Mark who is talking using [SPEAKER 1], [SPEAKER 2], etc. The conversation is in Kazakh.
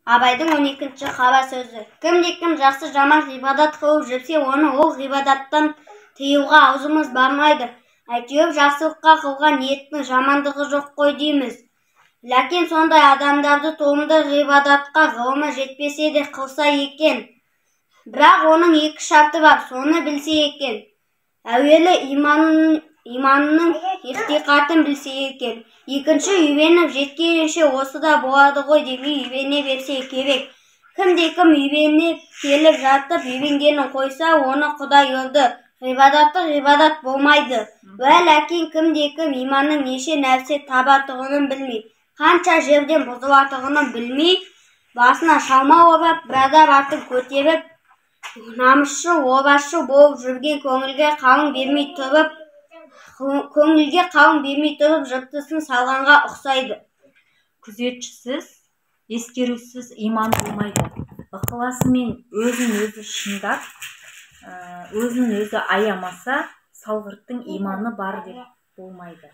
[SPEAKER 1] Абайдың 12-ші қара сөзі. Кімде-кім жақсы жаман ғибадат қылып жүрсе, оны ол ғибадаттан тыюға аузымыз бармайды. Әйтеуір жақсылыққа қылған ниеттің жамандығы жоқ қой дейміз. Ләкин сондай адамдарды толымды ғибадатқа ғылымы жетпесе де қылса екен. Бірақ оның екі шарты бар, соны білсе екен. Әуелі иманның иқтиқатын білсе екен. Екінші, үйреніп жеткенше осы да болады ғой демей үйрене берсе керек. Кімде-кім үйреніп келіп жатып үйренгенін қойса, оны Құдай ұрды. Ғибадаты ғибадат болмайды. Ләкин кімде-кім иманның неше нәрсе табатығынын білмей, қанша жерден бұзылатығынын білмей, басына шалма орап, біраздар атын көтеріп, намысшыл, обасшыл болып жүрген көңілге қалың бермей тұрып жыртысын салғанға ұқсайды.
[SPEAKER 2] Күзетшісіз, ескерусіз иман болмайды. Ықыласымен өзін-өзі шындап, өзін-өзі аямаса, салғырттың иманы бар деп болмайды.